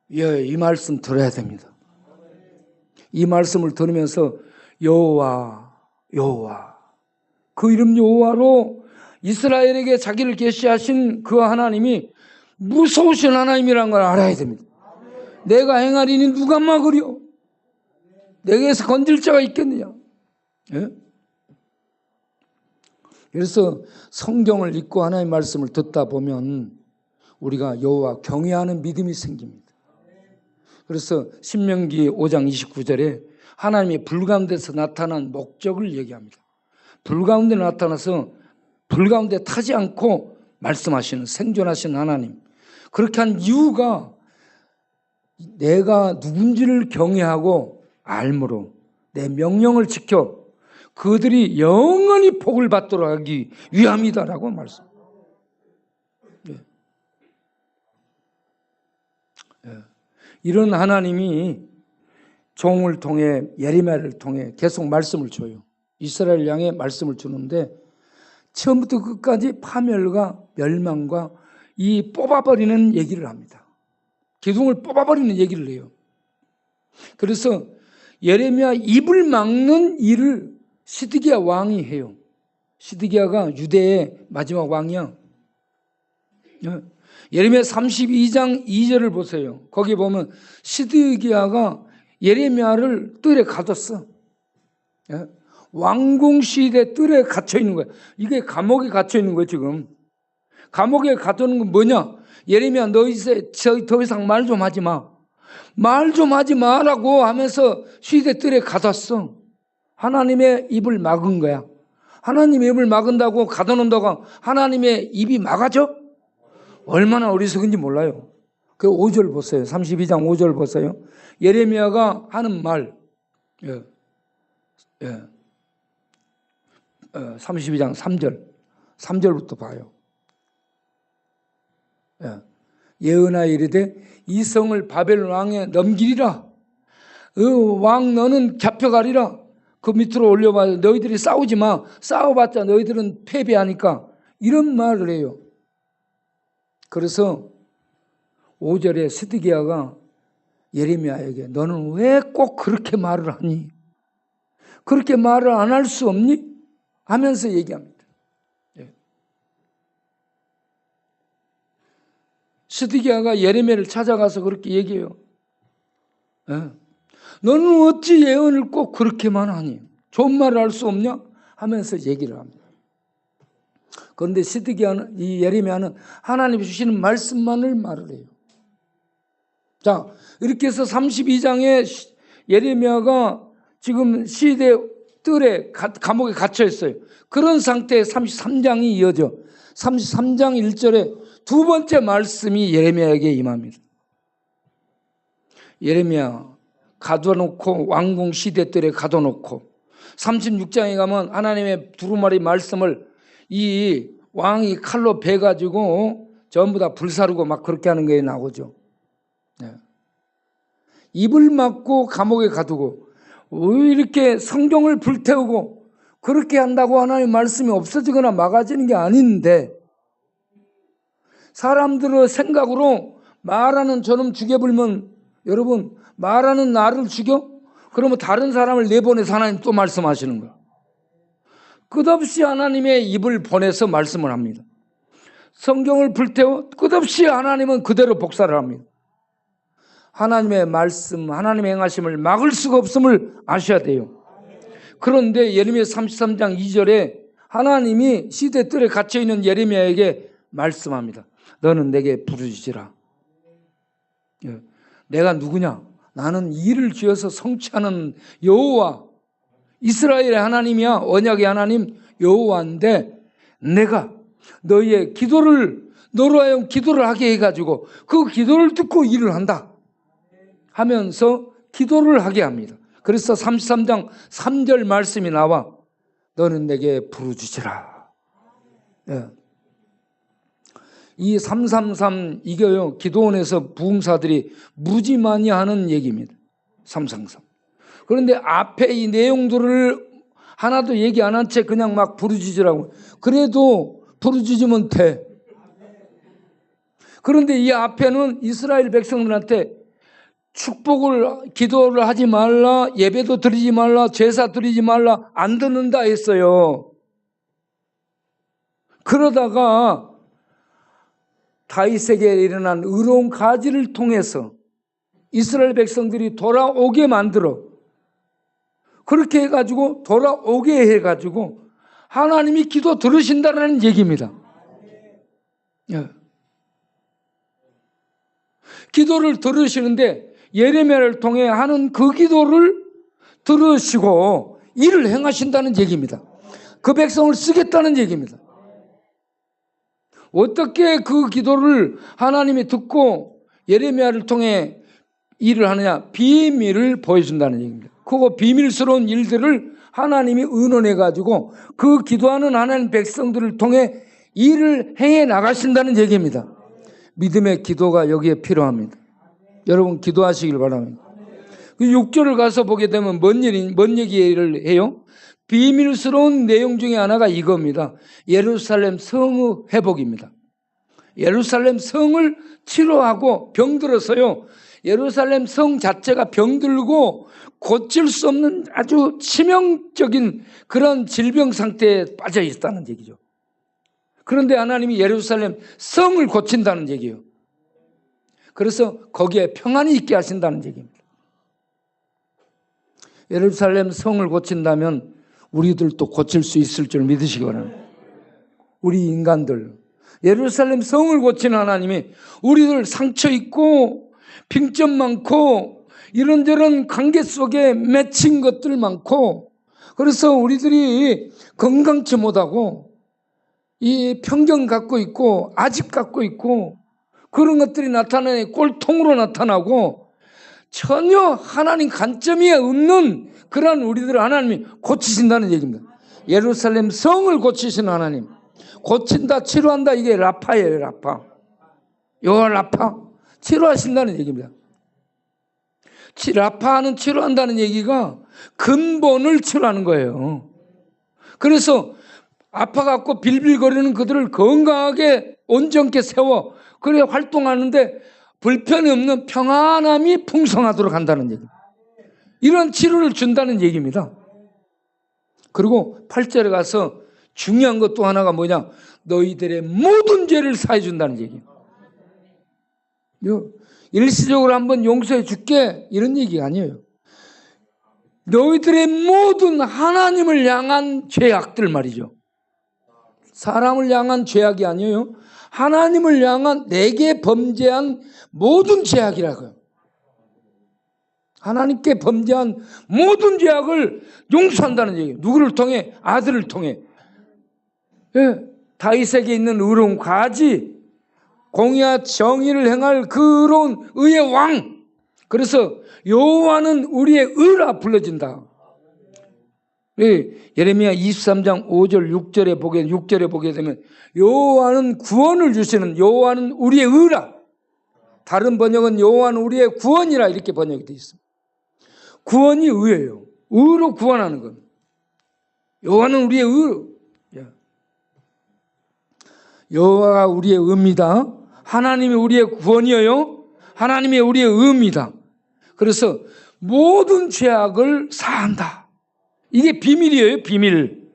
이 말씀 들어야 됩니다. 이 말씀을 들으면서 여호와 그 이름 여호와로 이스라엘에게 자기를 계시하신 그 하나님이 무서우신 하나님이라는 걸 알아야 됩니다. 내가 행하리니 누가 막으려? 내게서 건질 자가 있겠느냐? 예? 그래서 성경을 읽고 하나님의 말씀을 듣다 보면 우리가 여호와 경외하는 믿음이 생깁니다. 그래서 신명기 5장 29절에 하나님이 불 가운데서 나타난 목적을 얘기합니다. 불 가운데 나타나서 불 가운데 타지 않고 말씀하시는 생존하시는 하나님. 그렇게 한 이유가 내가 누군지를 경외하고 알므로 내 명령을 지켜 그들이 영원히 복을 받도록 하기 위함이다라고 말씀. 이런 하나님이 종을 통해 예레미야를 통해 계속 말씀을 줘요. 이스라엘 향해 말씀을 주는데 처음부터 끝까지 파멸과 멸망과 이 뽑아버리는 얘기를 합니다. 기둥을 뽑아버리는 얘기를 해요. 그래서 예레미야 입을 막는 일을 시드기야 왕이 해요. 시드기야가 유대의 마지막 왕이야. 예레미야 32장 2절을 보세요. 거기 보면 시드기야가 예레미야를 뜰에 가뒀어. 왕궁시대 뜰에 갇혀 있는 거야. 이게 감옥에 갇혀 있는 거야 지금. 감옥에 가두는 건 뭐냐? 예레미야 너 이제 더 이상 말 좀 하지 마. 말 좀 하지 마라고 하면서 시대 뜰에 가뒀어. 하나님의 입을 막은 거야. 하나님의 입을 막은다고 가둬놓는다고 하나님의 입이 막아져? 얼마나 어리석은지 몰라요. 그 5절 보세요. 32장 5절 보세요. 예레미야가 하는 말. 32장 3절부터 봐요. 예언하여 이르되 이 성을 바벨론 왕에 넘기리라. 왕 너는 잡혀가리라. 그 밑으로 올려봐. 너희들이 싸우지 마. 싸워봤자 너희들은 패배하니까. 이런 말을 해요. 그래서 5절에 시드기야가 예레미야에게 너는 왜 꼭 그렇게 말을 하니? 그렇게 말을 안 할 수 없니? 하면서 얘기합니다. 시드기야가 예레미야를 찾아가서 그렇게 얘기해요. 너는 어찌 예언을 꼭 그렇게만 하니? 좋은 말을 할 수 없냐? 하면서 얘기를 합니다. 그런데 시드기야는, 이 예레미야는 하나님이 주시는 말씀만을 말을 해요. 자, 이렇게 해서 32장에 예레미야가 지금 시대 뜰에 감옥에 갇혀 있어요. 그런 상태에 33장이 이어져. 33장 1절에 두 번째 말씀이 예레미야에게 임합니다. 예레미야 가둬놓고 왕궁 시대 뜰에 가둬놓고 36장에 가면 하나님의 두루마리 말씀을 이 왕이 칼로 베가지고 전부 다 불사르고 막 그렇게 하는 게 나오죠. 입을 막고 감옥에 가두고 왜 이렇게 성경을 불태우고 그렇게 한다고 하나님의 말씀이 없어지거나 막아지는 게 아닌데 사람들의 생각으로 말하는 저놈 죽여불면 여러분 말하는 나를 죽여? 그러면 다른 사람을 내보내서 하나님 또 말씀하시는 거야. 끝없이 하나님의 입을 보내서 말씀을 합니다. 성경을 불태워 끝없이 하나님은 그대로 복사를 합니다. 하나님의 말씀, 하나님의 행하심을 막을 수가 없음을 아셔야 돼요. 그런데 예레미야 33장 2절에 하나님이 시대뜰에 갇혀있는 예레미야에게 말씀합니다. 너는 내게 부르짖으라. 내가 누구냐? 나는 일을 지어서 성취하는 여호와, 이스라엘의 하나님이야. 언약의 하나님 여호와인데 내가 너희의 기도를, 너로 하여금 기도를 하게 해가지고 그 기도를 듣고 일을 한다 하면서 기도를 하게 합니다. 그래서 33장 3절 말씀이 나와 너는 내게 부르짖으라. 이 333 이게요, 기도원에서 부흥사들이 무지 많이 하는 얘기입니다. 333. 그런데 앞에 이 내용들을 하나도 얘기 안 한 채 그냥 막 부르짖으라고. 그래도 부르짖으면 돼. 그런데 이 앞에는 이스라엘 백성들한테 축복을, 기도를 하지 말라, 예배도 드리지 말라, 제사 드리지 말라, 안 듣는다 했어요. 그러다가 다윗에게 일어난 의로운 가지를 통해서 이스라엘 백성들이 돌아오게 만들어, 그렇게 해가지고 돌아오게 해가지고 하나님이 기도 들으신다는 얘기입니다. 기도를 들으시는데 예레미야를 통해 하는 그 기도를 들으시고 일을 행하신다는 얘기입니다. 그 백성을 쓰겠다는 얘기입니다. 어떻게 그 기도를 하나님이 듣고 예레미야를 통해 일을 하느냐? 비밀을 보여준다는 얘기입니다. 그거 비밀스러운 일들을 하나님이 의논해가지고 그 기도하는 하나님 백성들을 통해 일을 행해 나가신다는 얘기입니다. 믿음의 기도가 여기에 필요합니다. 여러분 기도하시길 바랍니다. 6절을 가서 보게 되면 뭔 얘기를 해요? 비밀스러운 내용 중에 하나가 이겁니다. 예루살렘 성의 회복입니다. 예루살렘 성을 치료하고 병들어서요, 예루살렘 성 자체가 병들고 고칠 수 없는 아주 치명적인 그런 질병 상태에 빠져 있다는 얘기죠. 그런데 하나님이 예루살렘 성을 고친다는 얘기예요. 그래서 거기에 평안이 있게 하신다는 얘기입니다. 예루살렘 성을 고친다면 우리들도 고칠 수 있을 줄 믿으시기 바랍니다. 우리 인간들, 예루살렘 성을 고치는 하나님이 우리들 상처 있고 빙점 많고 이런저런 관계 속에 맺힌 것들 많고, 그래서 우리들이 건강치 못하고 이 편견 갖고 있고 아집 갖고 있고 그런 것들이 나타나니 꼴통으로 나타나고 전혀 하나님 관점이 없는 그런 우리들을 하나님이 고치신다는 얘기입니다. 예루살렘 성을 고치시는 하나님, 고친다, 치료한다, 이게 라파예요. 라파. 요 라파 치료하신다는 얘기입니다. 라파는 치료한다는 얘기가 근본을 치료하는 거예요. 그래서 아파갖고 빌빌거리는 그들을 건강하게 온전케 세워 그래 활동하는데 불편이 없는 평안함이 풍성하도록 한다는 얘기입니다. 이런 치료를 준다는 얘기입니다. 그리고 8절에 가서 중요한 것 또 하나가 뭐냐? 너희들의 모든 죄를 사해 준다는 얘기예요. 일시적으로 한번 용서해 줄게 이런 얘기가 아니에요. 너희들의 모든 하나님을 향한 죄악들 말이죠. 사람을 향한 죄악이 아니에요. 하나님을 향한 내게 범죄한 모든 죄악이라고요. 하나님께 범죄한 모든 죄악을 용서한다는 얘기예요. 누구를 통해? 아들을 통해. 다윗에게 있는 의로운 가지, 공의와 정의를 행할 그런 의의 왕. 그래서 여호와는 우리의 의라 불러진다. 예레미야 23장 5절 6절에 보게 되면 여호와는 구원을 주시는, 여호와는 우리의 의라. 다른 번역은 여호와는 우리의 구원이라 이렇게 번역이 되어 있습니다. 구원이 의예요. 의로 구원하는 것. 여호와는 우리의 의. 여호와가 우리의 의입니다. 하나님이 우리의 구원이에요. 하나님이 우리의 의입니다. 그래서 모든 죄악을 사한다. 이게 비밀이에요. 비밀.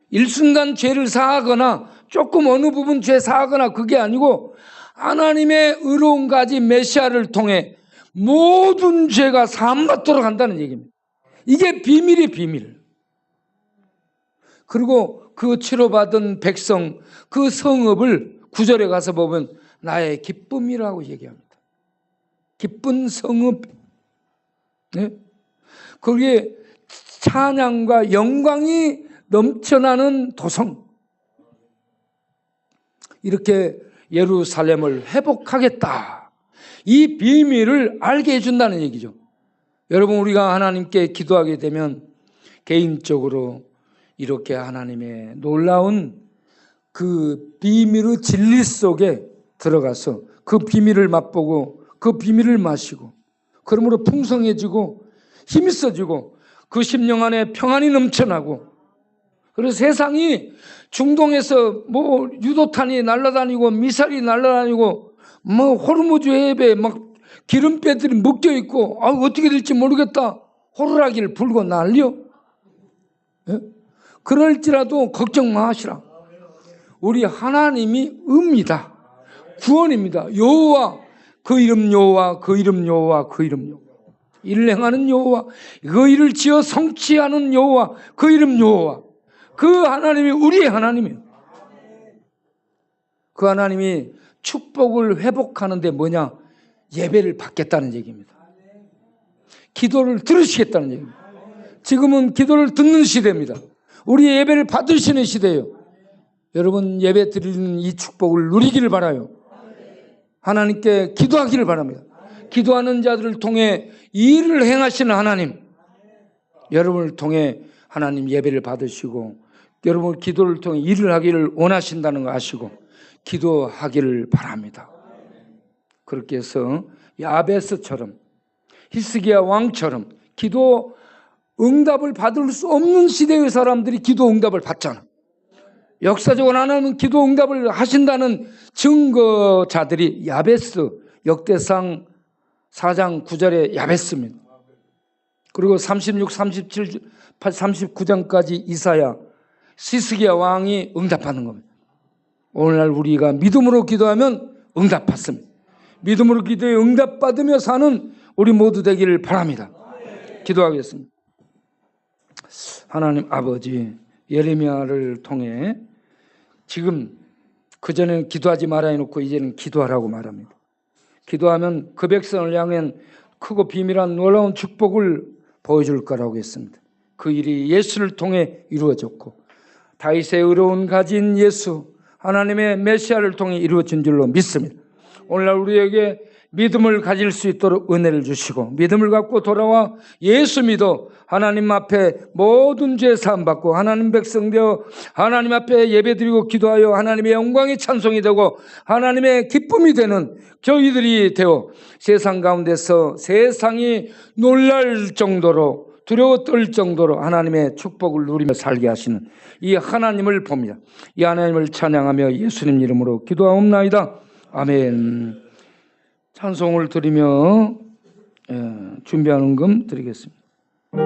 일순간 죄를 사하거나 조금 어느 부분 죄 사하거나 그게 아니고 하나님의 의로운 가지 메시아를 통해 모든 죄가 사함받도록 한다는 얘기입니다. 이게 비밀이 비밀. 그리고 그 치료받은 백성, 그 성읍을 9절에 가서 보면 나의 기쁨이라고 얘기합니다. 기쁜 성읍. 네? 거기에 찬양과 영광이 넘쳐나는 도성. 이렇게 예루살렘을 회복하겠다. 이 비밀을 알게 해준다는 얘기죠. 여러분, 우리가 하나님께 기도하게 되면 개인적으로 이렇게 하나님의 놀라운 그 비밀의 진리 속에 들어가서 그 비밀을 맛보고 그 비밀을 마시고, 그러므로 풍성해지고 힘이 써지고 그 심령 안에 평안이 넘쳐나고, 그래서 세상이 중동에서 뭐 유도탄이 날아다니고 미사일이 날아다니고 뭐 호르무즈 해협에 막 기름배들이 묶여 있고 어떻게 될지 모르겠다, 호루라기를 불고 난리요. 예? 그럴지라도 걱정 마시라. 우리 하나님이 의입니다. 구원입니다. 여호와, 그 이름 여호와, 그 이름 여호와, 그 이름 여호와. 일을 행하는 여호와, 그 일을 지어 성취하는 여호와, 그 이름 여호와. 그 하나님이 우리의 하나님이에요. 그 하나님이 축복을 회복하는데 뭐냐? 예배를 받겠다는 얘기입니다. 기도를 들으시겠다는 얘기입니다. 지금은 기도를 듣는 시대입니다. 우리의 예배를 받으시는 시대예요. 여러분, 예배 드리는 이 축복을 누리기를 바라요. 하나님께 기도하기를 바랍니다. 기도하는 자들을 통해 일을 행하시는 하나님, 여러분을 통해 하나님 예배를 받으시고 여러분 기도를 통해 일을 하기를 원하신다는 거 아시고 기도하기를 바랍니다. 그렇게 해서 야베스처럼, 히스기야 왕처럼 기도 응답을 받을 수 없는 시대의 사람들이 기도 응답을 받잖아. 역사적으로 하나님은 기도 응답을 하신다는 증거자들이 야베스, 역대상 4장 9절에 야베스입니다. 그리고 36, 37, 39장까지 이사야, 히스기야 왕이 응답하는 겁니다. 오늘날 우리가 믿음으로 기도하면 응답받습니다. 믿음으로 기도에 응답받으며 사는 우리 모두 되기를 바랍니다. 기도하겠습니다. 하나님 아버지, 예레미야를 통해 지금 그전에는 기도하지 말아 해놓고 이제는 기도하라고 말합니다. 기도하면 그 백성을 향한 크고 비밀한 놀라운 축복을 보여줄 거라고 했습니다. 그 일이 예수를 통해 이루어졌고 다윗의 의로운 가진 예수, 하나님의 메시아를 통해 이루어진 줄로 믿습니다. 오늘날 우리에게 믿음을 가질 수 있도록 은혜를 주시고 믿음을 갖고 돌아와 예수 믿어 하나님 앞에 모든 죄 사함 받고 하나님 백성 되어 하나님 앞에 예배드리고 기도하여 하나님의 영광이 찬송이 되고 하나님의 기쁨이 되는 저희들이 되어 세상 가운데서 세상이 놀랄 정도로 두려워 떨 정도로 하나님의 축복을 누리며 살게 하시는 이 하나님을 봅니다. 이 하나님을 찬양하며 예수님 이름으로 기도하옵나이다. 아멘. 찬송을 드리며 준비하는 금 드리겠습니다. 오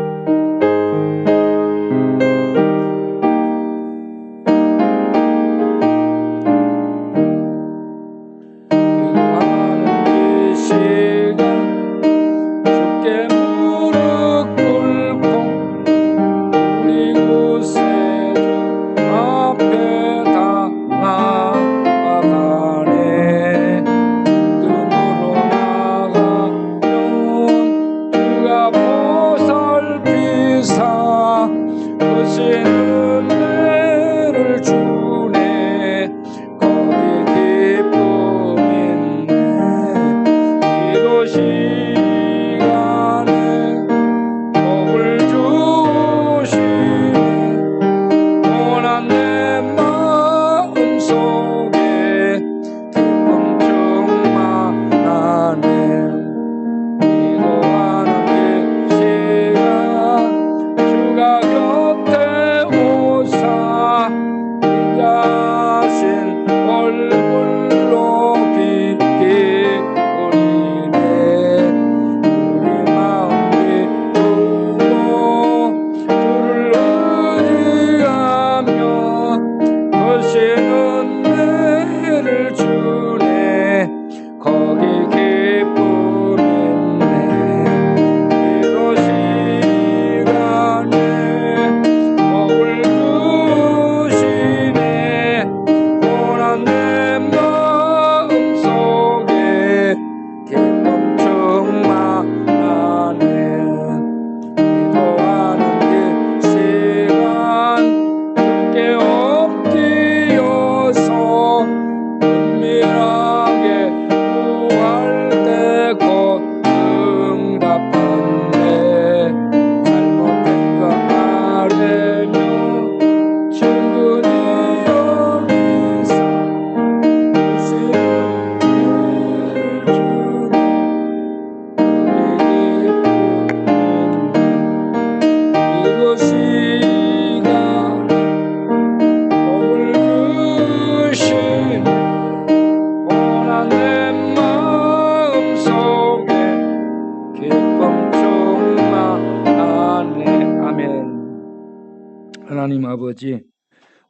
하나님 아버지,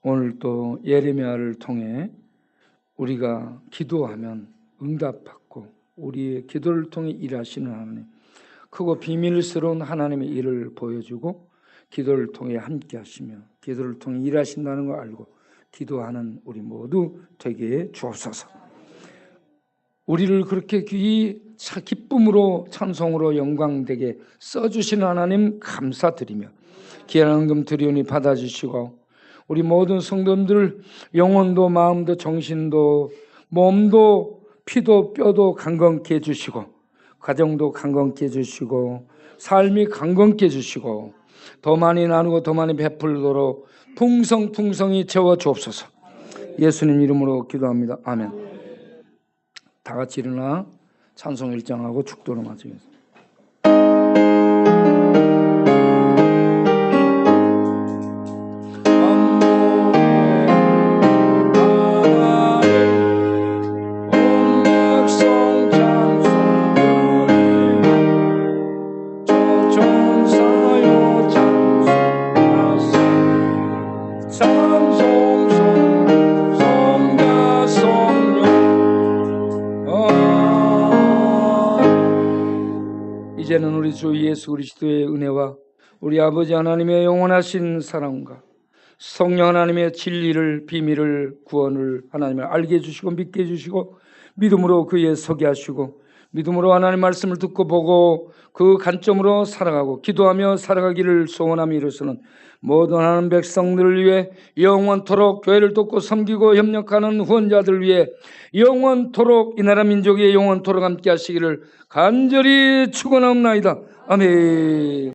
오늘 또 예레미야를 통해 우리가 기도하면 응답받고 우리의 기도를 통해 일하시는 하나님, 크고 비밀스러운 하나님의 일을 보여주고 기도를 통해 함께 하시며 기도를 통해 일하신다는 걸 알고 기도하는 우리 모두 되게 주옵소서. 우리를 그렇게 기쁨으로 찬송으로 영광되게 써주시는 하나님 감사드리며 귀한 헌금 드리오니 받아주시고 우리 모든 성도님들 영혼도 마음도 정신도 몸도 피도 뼈도 강건케 해주시고 가정도 강건케 해주시고 삶이 강건케 해주시고 더 많이 나누고 더 많이 베풀도록 풍성풍성히 채워 주옵소서. 예수님 이름으로 기도합니다. 아멘. 다 같이 일어나 찬송 일장하고 축도로 마치겠습니다. 이제는 우리 주 예수 그리스도의 은혜와 우리 아버지 하나님의 영원하신 사랑과 성령 하나님의 진리를 비밀을 구원을 하나님을 알게 해주시고 믿게 해주시고 믿음으로 그에 서게 하시고 믿음으로 하나님 말씀을 듣고 보고 그 관점으로 살아가고 기도하며 살아가기를 소원하며 이루서는 모든 하나님 백성들을 위해 영원토록 교회를 돕고 섬기고 협력하는 후원자들 위해 영원토록 이 나라 민족의 영원토록 함께 하시기를 간절히 축원하옵나이다. 아멘.